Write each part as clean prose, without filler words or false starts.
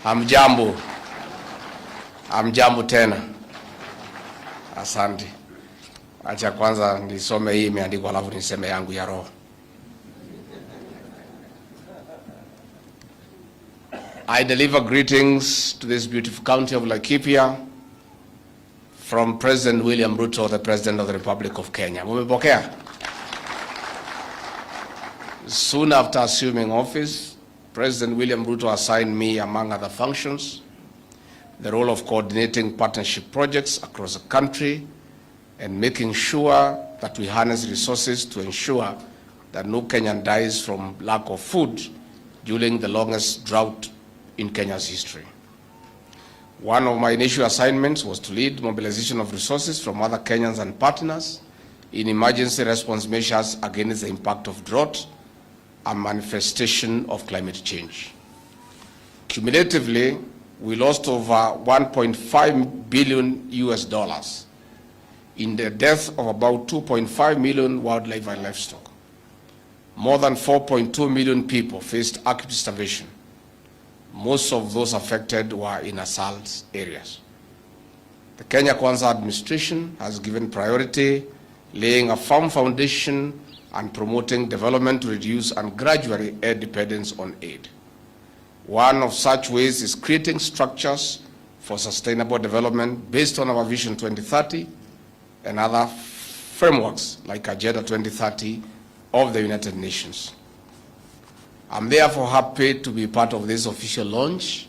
Hamjambo tena. Asante. Acha kwanza nisome hii imeandikwa alafu niseme yangu ya roho. I deliver greetings to this beautiful county of Laikipia from President William Ruto, the President of the Republic of Kenya. Mumepokea? Soon after assuming office, President William Ruto assigned me, among other functions, the role of coordinating partnership projects across the country and making sure that we harness resources to ensure that no Kenyan dies from lack of food during the longest drought in Kenya's history. One of my initial assignments was to lead mobilization of resources from other Kenyans and partners in emergency response measures against the impact of drought, a manifestation of climate change. Cumulatively, we lost over $1.5 billion in the death of about 2.5 million wildlife and livestock. More than 4.2 million people faced acute starvation. Most of those affected were in assault areas. The Kenya Kwanza administration has given priority, laying a firm foundation and promoting development to reduce and gradually aid dependence on aid. One of such ways is creating structures for sustainable development based on our Vision 2030 and other frameworks like Agenda 2030 of the United Nations. I'm therefore happy to be part of this official launch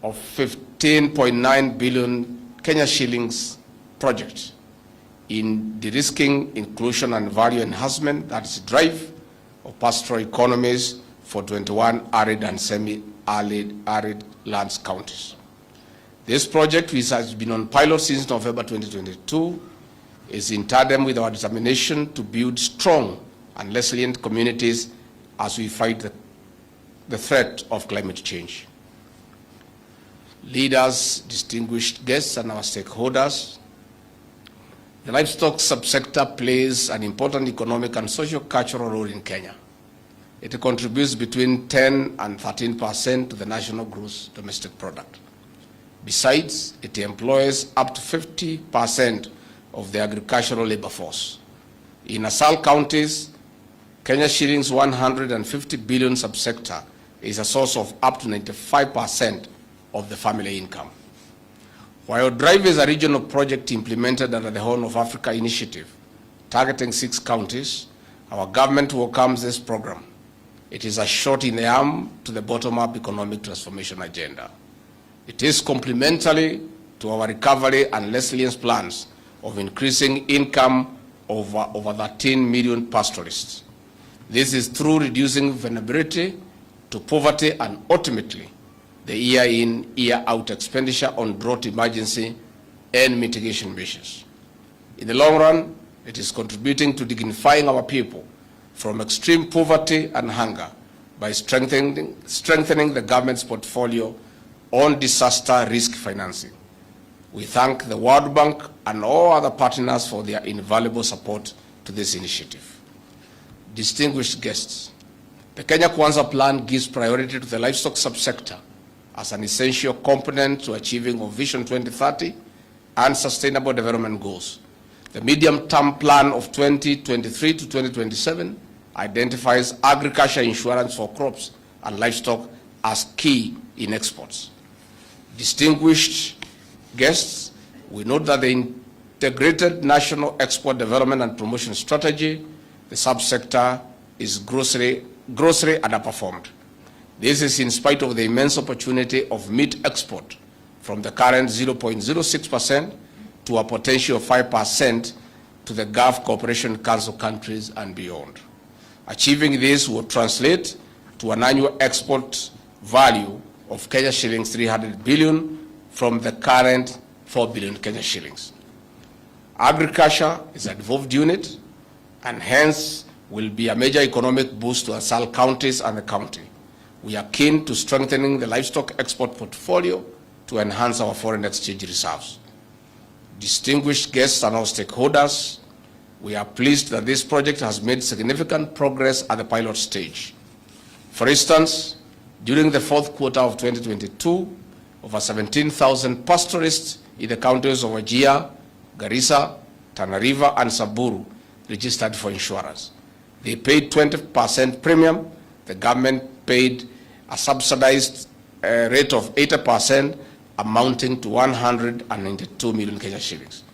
of 15.9 billion Kenya shillings project in de-risking, inclusion and value enhancement, that's drive of pastoral economies for 21 arid and semi-arid lands counties. This project, which has been on pilot since November 2022, is in tandem with our determination to build strong and resilient communities as we fight the threat of climate change. Leaders, distinguished guests, and our stakeholders, the livestock subsector plays an important economic and socio-cultural role in Kenya. It contributes between 10 and 13% to the national gross domestic product. Besides, it employs up to 50% of the agricultural labor force. In assault counties, Kenya shillings 150 billion subsector is a source of up to 95% of the family income. While DRIVE is a regional project implemented under the Horn of Africa initiative, targeting 6 counties, our government welcomes this program. It is a shot in the arm to the bottom-up economic transformation agenda. It is complementary to our recovery and resilience plans of increasing income of over 13 million pastoralists. This is through reducing vulnerability to poverty and ultimately the year-in, year-out expenditure on drought emergency and mitigation measures. In the long run, it is contributing to dignifying our people from extreme poverty and hunger by strengthening the government's portfolio on disaster risk financing. We thank the World Bank and all other partners for their invaluable support to this initiative. Distinguished guests, the Kenya Kwanza plan gives priority to the livestock subsector as an essential component to achieving of Vision 2030 and Sustainable Development Goals. The medium-term plan of 2023 to 2027 identifies agriculture insurance for crops and livestock as key in exports. Distinguished guests, we note that the integrated national export development and promotion strategy, the subsector is grossly underperformed. This is in spite of the immense opportunity of meat export from the current 0.06% to a potential of 5% to the Gulf Cooperation Council countries and beyond. Achieving this will translate to an annual export value of Kenya shillings 300 billion from the current 4 billion Kenya shillings. Agriculture is a devolved unit and hence will be a major economic boost to assault counties and the county. We are keen to strengthening the livestock export portfolio to enhance our foreign exchange reserves. Distinguished guests and our stakeholders, we are pleased that this project has made significant progress at the pilot stage. For instance, During the fourth quarter of 2022, over 17,000 pastoralists in the counties of Wajir, Garissa, Tana River, and Samburu registered for insurance. They paid 20% premium. The government paid a subsidized rate of 80%, amounting to 192 million Kenya shillings.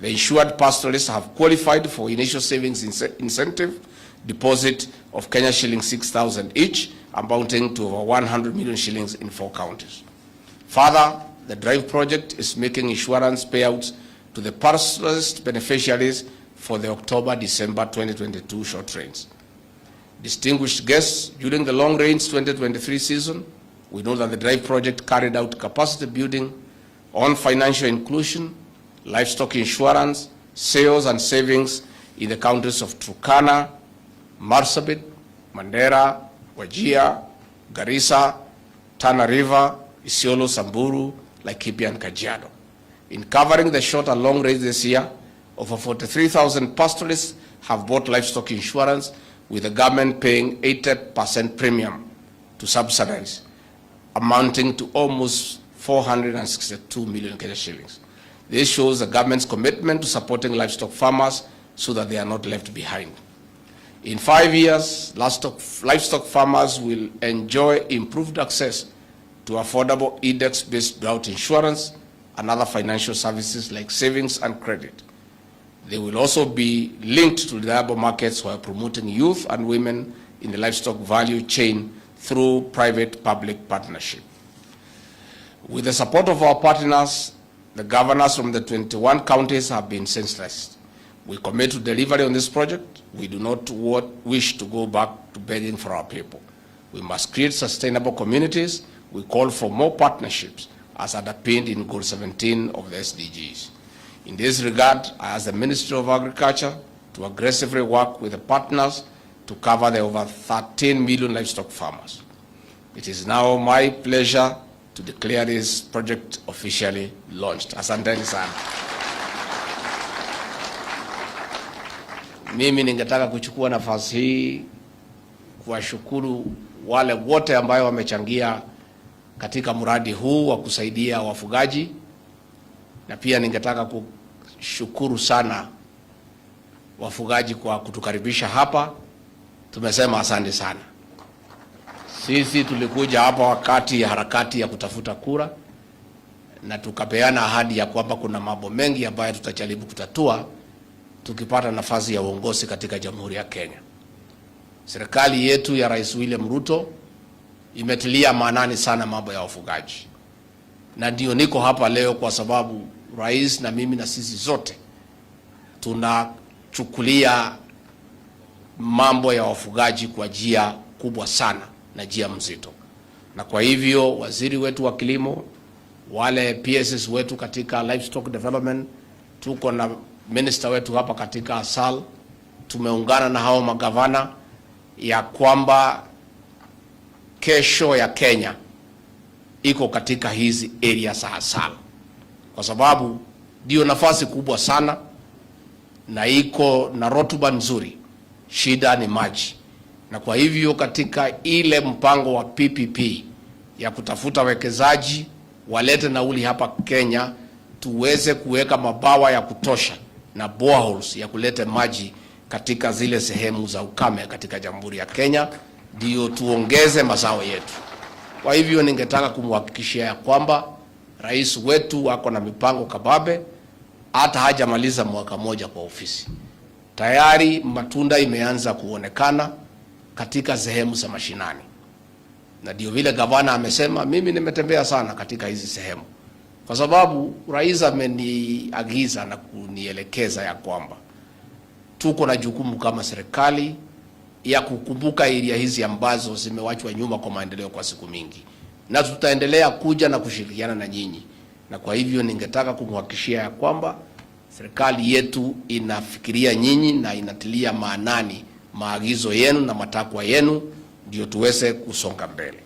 The insured pastoralists have qualified for initial savings incentive deposit of Kenya shillings 6,000 each, amounting to over 100 million shillings in 4 counties. Further, the DRIVE project is making insurance payouts to the pastoralist beneficiaries for the October-December 2022 short trains. Distinguished guests, during the long-range 2023 season, we know that the DRIVE project carried out capacity building on financial inclusion, livestock insurance, sales and savings in the counties of Turkana, Marsabit, Mandera, Wajir, Garissa, Tana River, Isiolo, Samburu, Laikipia, and Kajiado. In covering the short and long range this year, over 43,000 pastoralists have bought livestock insurance, with the government paying 80% premium to subsidize, amounting to almost 462 million Kenya shillings. This shows the government's commitment to supporting livestock farmers so that they are not left behind. In 5 years, livestock farmers will enjoy improved access to affordable index-based drought insurance and other financial services like savings and credit. They will also be linked to reliable markets while promoting youth and women in the livestock value chain through private-public partnership. With the support of our partners, the governors from the 21 counties have been sensitized. We commit to delivery on this project. We do not wish to go back to begging for our people. We must create sustainable communities. We call for more partnerships as underpinned in Goal 17 of the SDGs. In this regard, I ask the Ministry of Agriculture to aggressively work with the partners to cover the over 13 million livestock farmers. It is now my pleasure to declare this project officially launched. Asanteni sana. Mimi ningetaka kuchukua nafasi hii kuwashukuru wale wote ambao wamechangia katika mradi huu wa kusaidia wafugaji, na pia ningetaka kushukuru sana wafugaji kwa kutukaribisha hapa. Tumesema asante sana. Sisi tulikuja hapa wakati ya harakati ya kutafuta kura, na tukapeana ahadi ya kwamba kuna mambo mengi ambayo tutajaribu kutatua tukipata nafasi ya uongozi katika Jamhuri ya Kenya. Serikali yetu ya Rais William Ruto imetilia maanani sana mambo ya wafugaji. Na ndio niko hapa leo kwa sababu rais na mimi na sisi zote tunachukulia mambo ya wafugaji kwa njia kubwa sana na njia mzito. Na kwa hivyo waziri wetu wa kilimo, wale PSS wetu katika livestock development, tuko na minister wetu hapa katika ASAL, tumeungana na hao magavana ya kwamba kesho ya Kenya iko katika hizi area za ASAL, kwa sababu ndio nafasi kubwa sana na iko na rotuba nzuri. Shida ni maji, na kwa hivyo katika ile mpango wa PPP ya kutafuta wekezaji walete nauli hapa Kenya, tuweze kuweka mabawa ya kutosha na boreholes ya kuleta maji katika zile sehemu za ukame katika Jamhuri ya Kenya, ndio tuongeze mazao yetu. Kwa hivyo ningetaka kumhakikishia ya kwamba rais wetu ako na mipango kababe, hata hajamaliza mwaka moja kwa ofisi. Tayari matunda imeanza kuonekana katika sehemu za mashinani. Na ndio vile gavana amesema, mimi nimetembea sana katika hizi sehemu, kwa sababu rais ameniagiza na kunielekeza ya kwamba tuko na jukumu kama serikali ya kukumbuka area hizi ambazo zimewachwa nyuma kwa maendeleo kwa siku mingi, na tutaendelea kuja na kushirikiana na nyinyi. Na kwa hivyo ningetaka kumhakikishia ya kwamba serikali yetu inafikiria nyinyi na inatilia maanani maagizo yenu na matakwa yenu, ndio tuweze kusonga mbele.